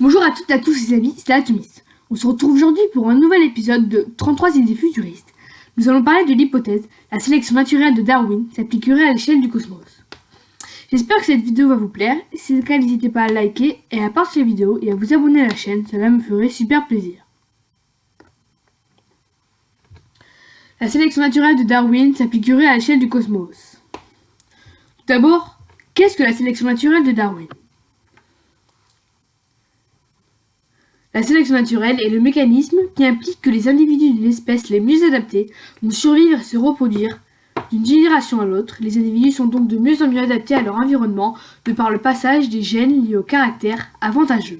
Bonjour à toutes et à tous les amis, c'est Atomis. On se retrouve aujourd'hui pour un nouvel épisode de 33 idées futuristes. Nous allons parler de l'hypothèse la sélection naturelle de Darwin s'appliquerait à l'échelle du cosmos. J'espère que cette vidéo va vous plaire. Si c'est le cas, n'hésitez pas à liker et à partager la vidéo et à vous abonner à la chaîne, cela me ferait super plaisir. La sélection naturelle de Darwin s'appliquerait à l'échelle du cosmos. Tout d'abord, qu'est-ce que la sélection naturelle de Darwin ? La sélection naturelle est le mécanisme qui implique que les individus d'une espèce les mieux adaptés vont survivre et se reproduire d'une génération à l'autre. Les individus sont donc de mieux en mieux adaptés à leur environnement de par le passage des gènes liés au caractère avantageux.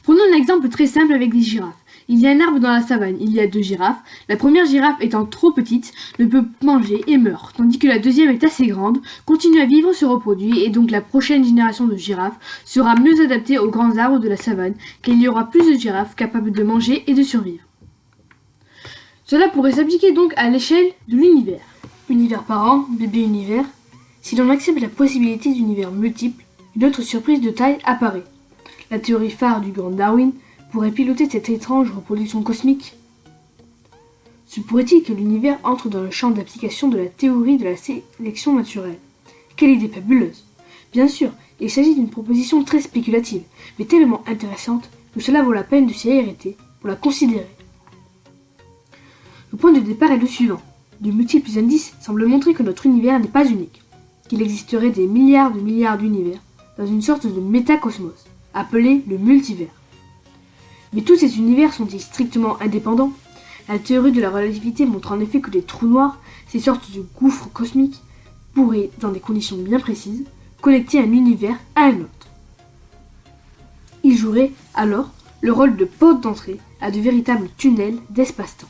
Prenons un exemple très simple avec des girafes. Il y a un arbre dans la savane, il y a deux girafes. La première girafe étant trop petite, ne peut manger et meurt, tandis que la deuxième est assez grande, continue à vivre, se reproduit, et donc la prochaine génération de girafes sera mieux adaptée aux grands arbres de la savane, car il y aura plus de girafes capables de manger et de survivre. Cela pourrait s'appliquer donc à l'échelle de l'univers. Univers par an, bébé univers. Si l'on accepte la possibilité d'univers multiples, une autre surprise de taille apparaît. La théorie phare du grand Darwin pourrait piloter cette étrange reproduction cosmique. Se pourrait-il que l'univers entre dans le champ d'application de la théorie de la sélection naturelle ? Quelle idée fabuleuse ! Bien sûr, il s'agit d'une proposition très spéculative, mais tellement intéressante que cela vaut la peine de s'y arrêter pour la considérer. Le point de départ est le suivant. De multiples indices semblent montrer que notre univers n'est pas unique, qu'il existerait des milliards d'univers dans une sorte de métacosmos, appelé le multivers. Mais tous ces univers sont-ils strictement indépendants ? La théorie de la relativité montre en effet que les trous noirs, ces sortes de gouffres cosmiques, pourraient, dans des conditions bien précises, connecter un univers à un autre. Ils joueraient alors le rôle de porte d'entrée à de véritables tunnels d'espace-temps.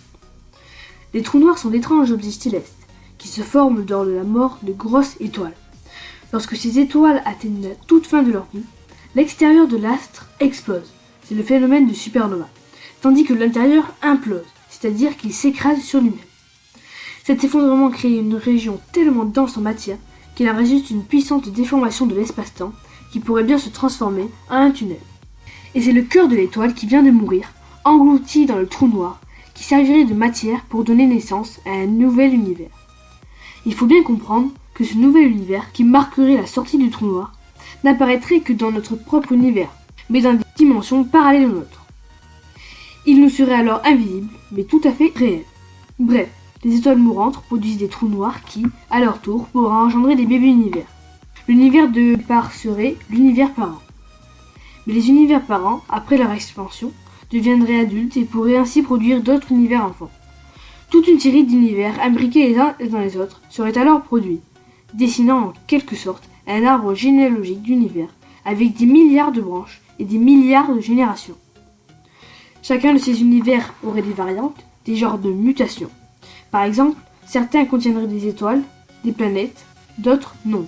Les trous noirs sont d'étranges objets célestes qui se forment lors de la mort de grosses étoiles. Lorsque ces étoiles atteignent la toute fin de leur vie, l'extérieur de l'astre explose. C'est le phénomène de supernova, tandis que l'intérieur implose, c'est-à-dire qu'il s'écrase sur lui-même. Cet effondrement crée une région tellement dense en matière qu'il en résulte une puissante déformation de l'espace-temps qui pourrait bien se transformer en un tunnel. Et c'est le cœur de l'étoile qui vient de mourir, englouti dans le trou noir, qui servirait de matière pour donner naissance à un nouvel univers. Il faut bien comprendre que ce nouvel univers, qui marquerait la sortie du trou noir, n'apparaîtrait que dans notre propre univers, mais dans des dimensions parallèles aux nôtres. Il nous serait alors invisible, mais tout à fait réel. Bref, les étoiles mourantes produisent des trous noirs qui, à leur tour, pourraient engendrer des bébés univers. L'univers de départ serait l'univers parent. Mais les univers parents, après leur expansion, deviendraient adultes et pourraient ainsi produire d'autres univers enfants. Toute une série d'univers imbriqués les uns dans les autres serait alors produite, dessinant en quelque sorte un arbre généalogique d'univers avec des milliards de branches et des milliards de générations. Chacun de ces univers aurait des variantes, des genres de mutations. Par exemple, certains contiendraient des étoiles, des planètes, d'autres non.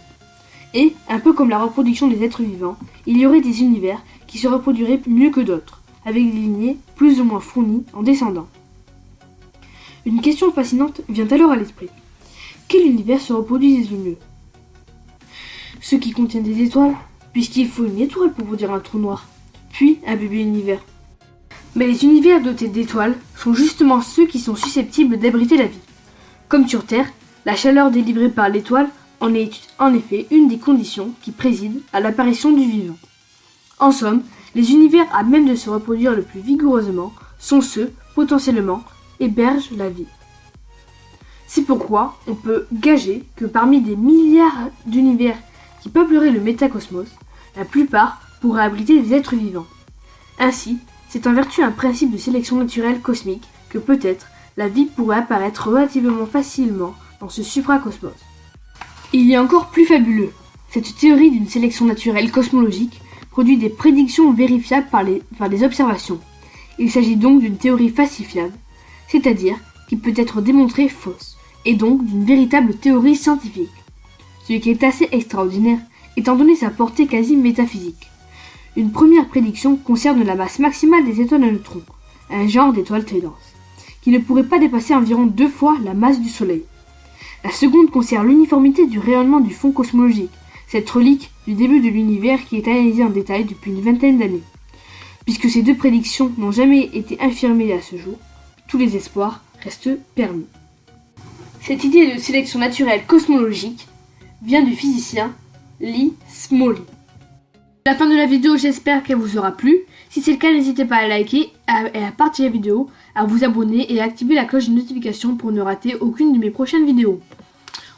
Et, un peu comme la reproduction des êtres vivants, il y aurait des univers qui se reproduiraient mieux que d'autres, avec des lignées plus ou moins fournies en descendants. Une question fascinante vient alors à l'esprit. Quel univers se reproduisait le mieux ? Ceux qui contiennent des étoiles, puisqu'il faut une étoile pour produire un trou noir, puis un bébé univers. Mais les univers dotés d'étoiles sont justement ceux qui sont susceptibles d'abriter la vie. Comme sur Terre, la chaleur délivrée par l'étoile en est en effet une des conditions qui président à l'apparition du vivant. En somme, les univers à même de se reproduire le plus vigoureusement sont ceux, potentiellement, hébergent la vie. C'est pourquoi on peut gager que parmi des milliards d'univers qui peupleraient le métacosmos, la plupart pourraient abriter des êtres vivants. Ainsi, c'est en vertu d'un principe de sélection naturelle cosmique que peut-être la vie pourrait apparaître relativement facilement dans ce supracosmos. Il y a encore plus fabuleux. Cette théorie d'une sélection naturelle cosmologique produit des prédictions vérifiables par des observations. Il s'agit donc d'une théorie falsifiable, c'est-à-dire qui peut être démontrée fausse, et donc d'une véritable théorie scientifique. Ce qui est assez extraordinaire, étant donné sa portée quasi métaphysique. Une première prédiction concerne la masse maximale des étoiles à neutrons, un genre d'étoile très dense, qui ne pourrait pas dépasser environ 2 fois la masse du Soleil. La seconde concerne l'uniformité du rayonnement du fond cosmologique, cette relique du début de l'univers qui est analysée en détail depuis une vingtaine d'années. Puisque ces deux prédictions n'ont jamais été infirmées à ce jour, tous les espoirs restent permis. Cette idée de sélection naturelle cosmologique vient du physicien Lee Smalley. C'est la fin de la vidéo, j'espère qu'elle vous aura plu. Si c'est le cas, n'hésitez pas à liker et à partager la vidéo, à vous abonner et à activer la cloche de notification pour ne rater aucune de mes prochaines vidéos.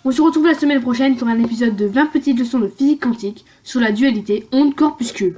On se retrouve la semaine prochaine pour un épisode de 20 petites leçons de physique quantique sur la dualité onde-corpuscule.